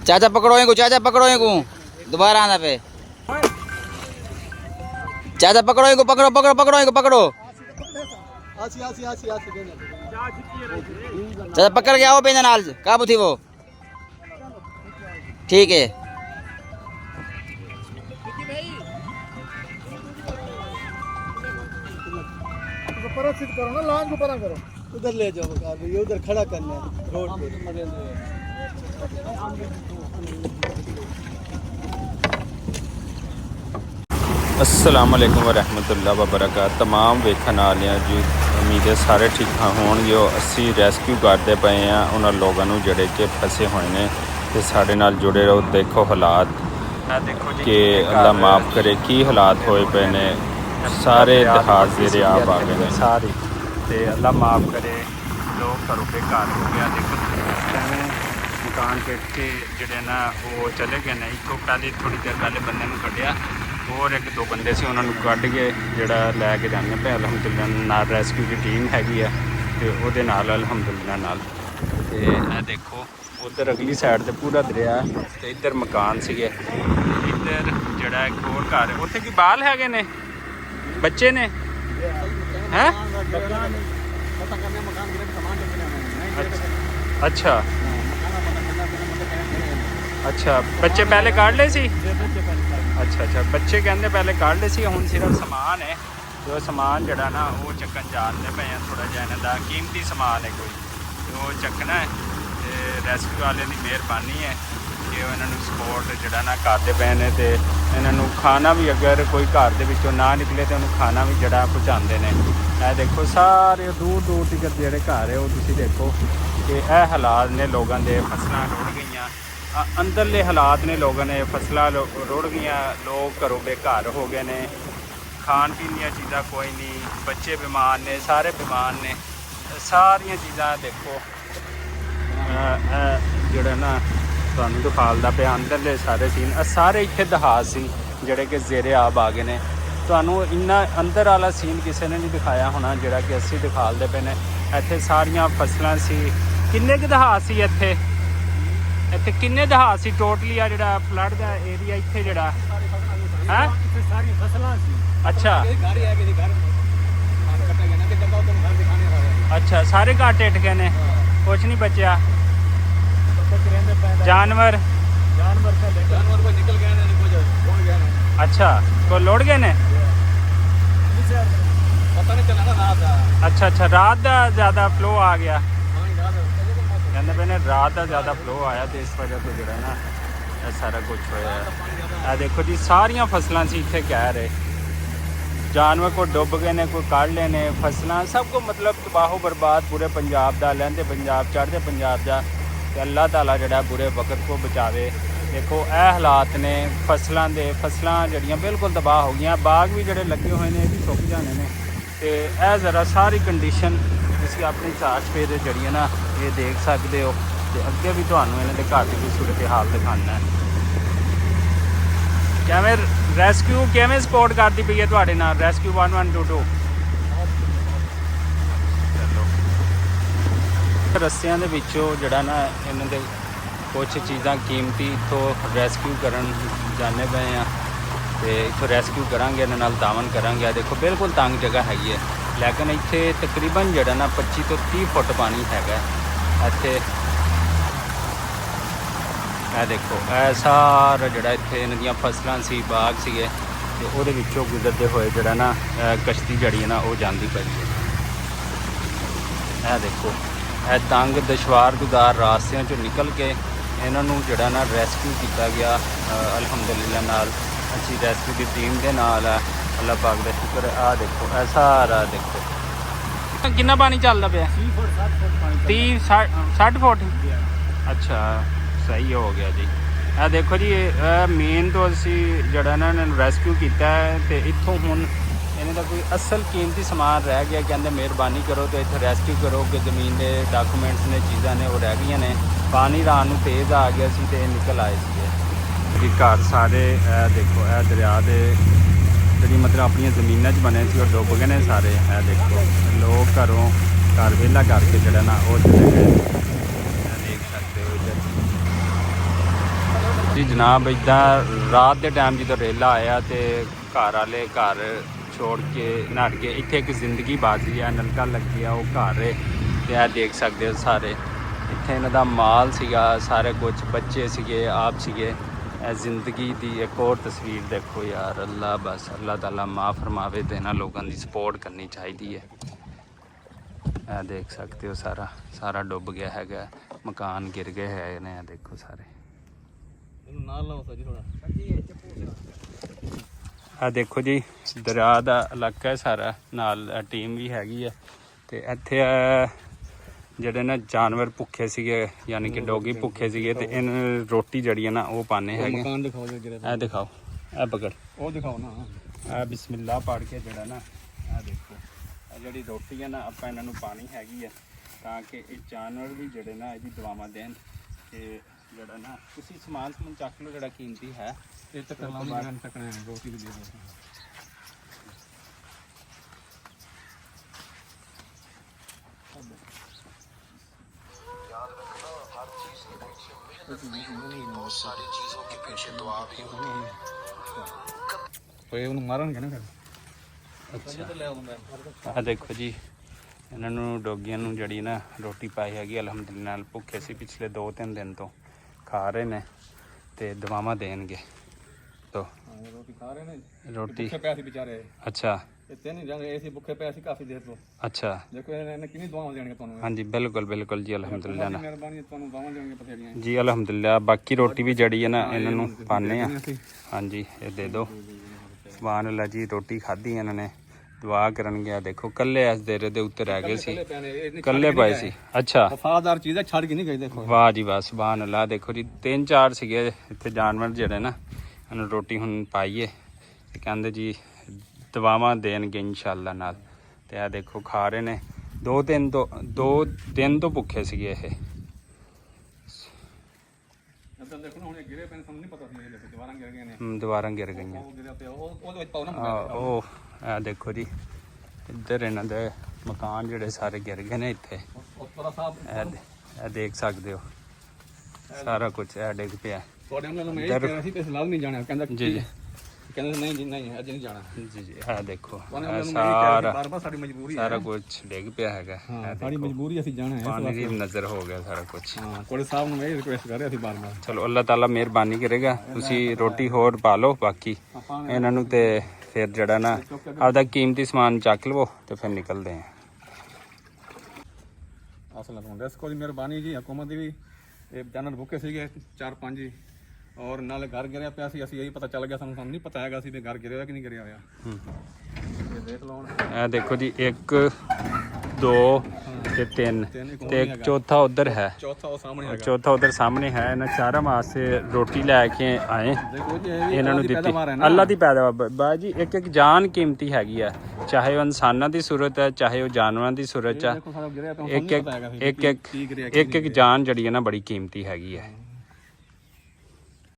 चाचा पकड़ो इनको, चाचा पकड़ो इनको, दोबारा आना पे। चाचा पकड़ो इनको, पकड़ो पकड़ो पकड़ो इनको, पकड़ो। चाचा पकड़ के आओ पेंजा नाल, काबू थी वो। ठीक है। करो ना, लाइन को परा करो, उधर ले जाओ कार, ये उधर खड़ा करना है रोड पे। अस्सलाम वालेकुम वरहमतुल्लाह वबरकातुहू। तमाम वेखण वालियां जी, उम्मीद है सारे ठीक ठाक होणगे। असी रेस्क्यू करते पे हैं उन्होंने लोगों को जोड़े कि फसे हुए हैं, तो साढ़े नाल जुड़े रहो। देखो हालात कि अल्लाह माफ़ करे की हालात होए पे ने, सारे जहाज जेरे आप आ गए हैं सारे, तो अल्लाह माफ़ करे। लोग घरों बेघर हो गया। देखो मकान के इतने जोड़े ना वो चले गए ने। इतों पहले थोड़ी देर पहले बंदे को कढ़िया, और एक दो बंदे से उन्होंने कढ़ के जोड़ा लैके जाने पे। अलहमदुलिल्लाह नाल रेस्क्यू की टीम हैगी है, तो वो नाल अलहमदुलिल्लाह नाल। तो यह देखो उधर अगली साइड तो पूरा दरिया, तो इधर मकान से इधर जोड़ा एक होर घर है। उत्थे की बाल है ने, बच्चे ने हैं। अच्छा अच्छा, बच्चे पहले काट ले सी। अच्छा अच्छा, बच्चे कहते पहले काट ले सी, हुण सिर्फ समान है। जो समान जड़ा ना वो चक्कन जाते पे हैं, थोड़ा जिहा इन्हां दा कीमती समान है कोई, तो वो चकना है। तो रेस्क्यू वाले की मेहरबानी है कि इन्होंने सपोर्ट जड़ा ना करते पे ने। तो इन्होंने खाना भी अगर कोई घर के विचों ना निकले तो उन्होंने खाना भी जड़ा पहुँचाते हैं। यह देखो सारे दूर दूर तक जोड़े घर है वो तुसीं देखो कि यह हालात ने लोगों के। फसलां रुड़ गई, अंदरले हालात ने लोगों ने, फसलां रुड़ गई, लोग घरों बेघर हो गए ने, खान पीन दी चीज़ां कोई नहीं, बच्चे बीमार ने, सारे बीमार ने, सारिया चीज़ां देखो जोड़ा ना तुहानूं दिखालदा पे। अंदरले सारे सीन सारे इत्थे दहाज सी जोड़े कि जेरे आब आ गए ने। तुहानूं इन्ना अंदर वाला सीन किसी ने नहीं दिखाया होना जोड़ा कि असीं दिखालदे पे ने। इत्थे सारियां फसलां सी, किन्ने क दहाज सी इत्थे, इत्थे किन्ने दहाज सी टोटली आ जोड़ा फ्लड का एरिया इत्थे जोड़ा है। अच्छा अच्छा, सारे घर टिट गए ने, कुछ नहीं बचा। जानवर निकल गए ने, अच्छा को लौट गए ने। पता नहीं चला ना रात। अच्छा अच्छा, रात का ज़्यादा फ्लो आ गया, कहते पे ने रात का ज़्यादा फ्लो आया, तो इस वजह तो जो ना सारा कुछ होया। देखो जी सारिया फसलां सी इत्थे कह रहे, जानवर को डुब गए ने, कोई कढ़ ले ने, फसलां सब को मतलब तबाहो बर्बाद पूरे पंजाब का, लैंदे पंजाब चढ़ते पंजाब का। अल्लाह ताला जड़ा बुरे वक्त को बचावे। देखो यह हालात ने फसलों के, फसलां जड़ियाँ बिल्कुल तबाह हो गई, बाग भी जड़े लगे हुए हैं भी सुक जाने ने। तो यह ज़रा सारी कंडीशन तुसीं अपनी चार्ज पे जड़ियाँ ना ये देख सकते हो। तो अगे भी तुहानूं इन्हां दे घर की सूरत हाल दिखाना है। किवें रेस्क्यू किवें सपोर्ट करती पई है तुहाडे नाल रेस्क्यू 1122। रस्सियां दे विचों जड़ा ना इन्हां दे कुछ चीज़ां कीमती इत्थों रेस्क्यू करन जाने पे हैं, तो इत्थों रेस्क्यू करांगे, इन्हां नाल तावन करांगे। देखो बिल्कुल तंग जगह हैगी है, लेकिन इत्थे तकरीबन जड़ा ना 25 तो 30 फुट पानी हैगा इत्थे। देखो सारा जड़ा इत्थे इन्हां दियां फसलां सी, बाग सीगे, ते उहदे विचों गुजरते हुए जड़ा ना कश्ती जड़ी है ना वो जांदी पई है। देखो तंग दुशवार गुजार रास्तियां चों निकल के इन्हों जड़ा ना रेस्क्यू किया गया। अलहमदुलिल्लाह नाल अच्छी रेस्क्यू की टीम के नाल है, अल्लाह पाक का शुक्र। आ देखो ऐ सारा देखो कितना पानी चलता पे 30-60 फुट। अच्छा सही हो गया जी। आ देखो जी मेन तो असी जड़ा ना रेस्क्यू किया है, तो इत्थों हुण इन्हां दा कोई असल कीमती समान रह गया, कहते मेहरबानी करो तो इत्थे रेस्क्यू करो कि जमीन के डाकूमेंट्स ने चीज़ां ने वो रह गई ने। पानी रात नूं तेज़ आ गया सी ते निकल आए थे घर सारे। देखो दरिया दे जी मतलब अपन जमीनों बने सी और डुब गए ने सारे। देखो लोग घरों घर वेला करके जड़ा ना वो चले गए, देख सकते हो इधर। ਜਨਾਬ ਇੱਦਾਂ ਰਾਤ ਦੇ ਟਾਈਮ ਜਦੋਂ ਰੇਲਾ ਆਇਆ ਤੇ ਘਰ ਵਾਲੇ ਘਰ ਛੋੜ ਕੇ ਨੱਠ ਗਏ। ਇੱਥੇ ਇੱਕ ਜ਼ਿੰਦਗੀ ਬਾਜ਼ੀ ਆ, ਨਲਕਾ ਲੱਗਿਆ, ਉਹ ਘਰ ਹੈ ਤੇ ਇਹ ਦੇਖ ਸਕਦੇ ਹੋ ਸਾਰੇ ਇੱਥੇ ਇਹਨਾਂ ਦਾ ਮਾਲ ਸੀਗਾ, ਸਾਰੇ ਕੁਝ ਬੱਚੇ ਸੀਗੇ, ਆਪ ਸੀਗੇ। ਇਹ ਜ਼ਿੰਦਗੀ ਦੀ ਇੱਕ ਹੋਰ ਤਸਵੀਰ ਦੇਖੋ ਯਾਰ। ਅੱਲਾ ਬਸ ਅੱਲਾ ਤਾਲਾ ਮਾफ़ ਫਰਮਾਵੇ ਤੇ ਇਹਨਾਂ ਲੋਕਾਂ ਦੀ ਸਪੋਰਟ ਕਰਨੀ ਚਾਹੀਦੀ ਹੈ। ਇਹ ਦੇਖ ਸਕਦੇ ਹੋ ਸਾਰਾ ਸਾਰਾ ਡੁੱਬ ਗਿਆ ਹੈਗਾ, ਮਕਾਨ ਗਿਰ ਗਏ ਹੈ ਨੇ। ਇਹ ਦੇਖੋ ਸਾਰੇ ਨਾਲ ਲਾਓ ਸਜੀ ਥੋੜਾ। ਆ ਦੇਖੋ ਜੀ ਦਰਿਆ ਦਾ ਇਲਾਕਾ ਹੈ ਸਾਰਾ, ਨਾਲ ਟੀਮ ਵੀ ਹੈਗੀ ਹੈ ਤੇ ਇੱਥੇ ਜਿਹੜੇ ਨਾ ਜਾਨਵਰ ਭੁੱਖੇ ਸੀਗੇ, ਯਾਨੀ ਕਿ ਡੋਗੀ ਭੁੱਖੇ ਸੀਗੇ ਤੇ ਇਹਨਾਂ ਨੂੰ ਰੋਟੀ ਜਿਹੜੀ ਹੈ ਨਾ ਉਹ ਪਾਣੇ ਹੈਗੇ। ਮਕਾਨ ਦਿਖਾਓ ਜਿਹੜੇ ਇਹ ਦਿਖਾਓ, ਇਹ ਪਕੜ, ਉਹ ਦਿਖਾਓ ਨਾ। ਇਹ ਬਿਸਮਿਲ੍ਲਾ ਪੜ੍ਹ ਕੇ ਜਿਹੜਾ ਨਾ ਇਹ ਦੇਖੋ, ਇਹ ਜਿਹੜੀ ਰੋਟੀ ਹੈ ਨਾ ਆਪਾਂ ਇਹਨਾਂ ਨੂੰ ਪਾਣੀ ਹੈਗੀ ਹੈ ਤਾਂ ਕਿ ਇਹ ਜਾਨਵਰ ਵੀ ਜਿਹੜੇ ਨਾ ਇਹਦੀ ਦੁਆਵਾਂ ਦੇਣ। ਤੇ ਜਿਹੜਾ ਨਾ ਤੁਸੀਂ ਸਮਾਨ ਚੱਕ ਲਓ ਜਿਹੜਾ ਕੀਮਤੀ ਹੈ। ਇਹ ਤੱਕ ਲਾਉਣੀ ਚੱਕਣਾ ਹੈ, ਰੋਟੀ ਵੀ ਦੇ ਦਿਓ। बहुत सारी चीजों के पीछे दुआ भी होती है। ਕੋਈ ਉਹਨੂੰ ਮਾਰਨਗੇ ਨਾ ਫਿਰ। ਆ ਦੇਖੋ ਜੀ ਇਹਨਾਂ ਨੂੰ ਡੋਗੀਆਂ ਨੂੰ ਜਿਹੜੀ ਨਾ ਰੋਟੀ ਪਾਈ ਹੈਗੀ ਅਲਹਮਦੁਲਿਲਾ ਨਾਲ। ਭੁੱਖੇ ਸੀ ਪਿਛਲੇ 2-3 ਦਿਨ ਤੋਂ, ਖਾ ਰਹੇ ਨੇ ਤੇ ਦੁਆਵਾਂ ਦੇਣਗੇ। ਤੋ ਰੋਟੀ ਖਾ ਰਹੇ ਨੇ, ਰੋਟੀ ਭੁੱਖੇ ਪਿਆਸੇ ਵਿਚਾਰੇ। ਅੱਛਾ ਇਹ ਤਿੰਨ ਜਾਂਦੇ ਐਸੇ ਭੁੱਖੇ ਪਿਆਸੇ ਕਾਫੀ ਦੇਰ ਤੋਂ। ਅੱਛਾ ਦੇਖੋ ਇਹਨੇ ਕਿੰਨੀ ਦੁਆਵਾਂ ਦੇਣਗੇ ਤੁਹਾਨੂੰ। ਹਾਂਜੀ ਬਿਲਕੁਲ ਬਿਲਕੁਲ ਜੀ ਅਲਹਮਦੁਲਿਲਾ ਨਾ ਮਿਹਰਬਾਨੀ, ਤੁਹਾਨੂੰ ਦੁਆਵਾਂ ਦੇਣਗੇ ਬਥੇਰੀਆਂ ਜੀ ਅਲਹਮਦੁਲਿਲਾ। ਬਾਕੀ ਰੋਟੀ ਵੀ ਜਿਹੜੀ ਹੈ ਨਾ ਇਹਨਾਂ ਨੂੰ ਪਾਉਂਦੇ ਆ। ਹਾਂਜੀ ਇਹ ਦੇ ਦਿਓ। ਸੁਭਾਨ ਅੱਲਾ ਜੀ, ਰੋਟੀ ਖਾਧੀ ਇਹਨਾਂ ਨੇ, ਦੁਆ ਕਰਨ ਗਿਆ। ਦੇਖੋ ਕੱਲੇ ਇਸ ਦੇਰੇ ਦੇ ਉੱਤੇ ਰਹਿ ਗਏ ਸੀ, ਕੱਲੇ ਪਏ ਸੀ। ਅੱਛਾ ਵਫਾਦਾਰ ਚੀਜ਼ ਹੈ, ਛੱਡ ਕੇ ਨਹੀਂ ਗਏ। ਦੇਖੋ ਵਾਹ ਜੀ ਵਾਹ, ਸੁਭਾਨ ਅੱਲਾ। ਦੇਖੋ ਜੀ 3-4 ਸੀਗੇ ਇੱਥੇ ਜਾਨਵਰ ਜਿਹੜੇ ਨਾ, ਇਹਨੂੰ ਰੋਟੀ ਹੁਣ ਪਾਈਏ ਤੇ ਕਹਿੰਦੇ ਜੀ ਦੁਆਵਾਂ ਦੇਣਗੇ ਇਨਸ਼ਾਅੱਲਾ ਨਾਲ। ਤੇ ਆ ਦੇਖੋ ਖਾ ਰਹੇ ਨੇ। 2 ਦਿਨ ਤੋਂ ਭੁੱਖੇ ਸੀਗੇ ਇਹ। ਇੱਧਰ ਦੇਖੋ ਨਾ, ਹੁਣ ਇਹ ਗਿਰੇ ਪਏ ਨੇ, ਸਾਨੂੰ ਨਹੀਂ ਪਤਾ ਸੀ ਇਹ ਦੁਬਾਰਾ ਗਿਰ ਗਏ ਨੇ। ਦੁਬਾਰਾ ਗਿਰ ਗਈਆਂ। ਉਹ ਗਿਰਿਆ ਪਿਆ, ਉਹਦੇ ਵਿੱਚ ਪਾਉ ਨਾ। ਉਹ ਆ ਦੇਖੋ ਜੀ ਇੱਧਰ ਇਹਨਾਂ ਦੇ ਮਕਾਨ ਜਿਹੜੇ ਸਾਰੇ ਗਿਰ ਗਏ ਨੇ ਇੱਥੇ। ਉਸਤਰਾ ਸਾਹਿਬ ਇਹ ਦੇਖ ਸਕਦੇ ਹੋ ਸਾਰਾ ਕੁਝ ਇਹ ਡਿੱਗ ਪਿਆ। ਤੁਹਾਡੇ ਨਾਲ ਮੈਂ ਇਹ ਕਹਿ ਰਿਹਾ ਸੀ ਕਿ ਸਲਾਦ ਨਹੀਂ ਜਾਣਾ। ਕਹਿੰਦਾ ਜੀ ਜੀ ਕਹਿੰਦਾ ਨਹੀਂ ਜੀ ਨਹੀਂ, ਅੱਜ ਨਹੀਂ ਜਾਣਾ। ਜੀ ਜੀ ਇਹ ਦੇਖੋ ਸਾਰਾ ਸਾਰਾ ਸਾਡੀ ਮਜਬੂਰੀ ਸਾਰਾ ਕੁਝ ਡਿੱਗ ਪਿਆ ਹੈਗਾ। ਹੈ, ਸਾਡੀ ਮਜਬੂਰੀ ਅਸੀਂ ਜਾਣਾ ਹੈ। ਪਾਣੀ ਦੀ ਨਜ਼ਰ ਹੋ ਗਿਆ ਸਾਰਾ ਕੁਝ। ਹਾਂ, ਕੋਲੇ ਸਾਹਿਬ ਨੂੰ ਮੈਂ ਇਹ ਰਿਕੁਐਸਟ ਕਰ ਰਿਹਾ ਸੀ ਬਾਰ-ਬਾਰ। ਚਲੋ ਅੱਲਾਹ ਤਾਲਾ ਮਿਹਰਬਾਨੀ ਕਰੇਗਾ। ਤੁਸੀਂ ਰੋਟੀ ਹੋਰ ਪਾ ਲਓ, ਬਾਕੀ ਇਹਨਾਂ ਨੂੰ ਤੇ ਫਿਰ ਜਿਹੜਾ ਨਾ ਆਪਦਾ ਕੀਮਤੀ ਸਮਾਨ ਚੱਕ ਲਵੋ ਤੇ ਫਿਰ ਨਿਕਲਦੇ ਆ। ਅਸਲ ਤੋਂ ਦੱਸ ਕੋਈ ਮਿਹਰਬਾਨੀ ਜੀ ਹਕੂਮਤ ਦੀ ਵੀ। ਇਹ ਜਾਨਵਰ ਭੁੱਖੇ ਸੀਗੇ 4-5 ਜੀ, ਔਰ ਨਾਲੇ ਘਰ ਗਿਰਿਆ ਪਿਆ ਸੀ। ਅਸੀਂ ਇਹੀ ਪਤਾ ਚੱਲ ਗਿਆ, ਸਾਨੂੰ ਨਹੀਂ ਪਤਾ ਹੈਗਾ ਸੀ ਵੀ ਘਰ ਗਿਰਿਆ ਹੋਇਆ ਕਿ ਨਹੀਂ ਗਿਰਿਆ ਹੋਇਆ। ਇਹ ਦੇਖ ਲਓ ਇਹ ਦੇਖੋ ਜੀ 1 2 ਤੇ 3 ਤੇ ਇੱਕ ਚੌਥਾ ਉਧਰ ਹੈ। ਚੌਥਾ ਉਹ ਸਾਹਮਣੇ ਹੈਗਾ। ਚੌਥਾ ਉਧਰ ਸਾਹਮਣੇ ਹੈ। ਇਹਨਾਂ ਚਾਰਾਂ ਵਾਸਤੇ ਰੋਟੀ ਲੈ ਕੇ ਆਏ, ਦੇਖੋ ਜੀ ਇਹ ਵੀ ਇਹਨਾਂ ਨੂੰ ਦਿੱਤੀ। ਅੱਲਾ ਦੀ ਪੈਦਾਵਾਰ ਬਾ ਜੀ, ਇੱਕ ਇੱਕ ਜਾਨ ਕੀਮਤੀ ਹੈਗੀ ਆ, ਚਾਹੇ ਉਹ ਇਨਸਾਨਾਂ ਦੀ ਸੂਰਤ ਹੈ, ਚਾਹੇ ਉਹ ਜਾਨਵਰਾਂ ਦੀ ਸੂਰਤ ਹੈ। ਦੇਖੋ ਸਾਡਾ ਗਿਰਿਆ ਤਾਂ ਇੱਕ ਇੱਕ ਜਾਨ ਜਿਹੜੀ ਹੈ ਨਾ ਬੜੀ ਕੀਮਤੀ ਹੈਗੀ ਹੈ।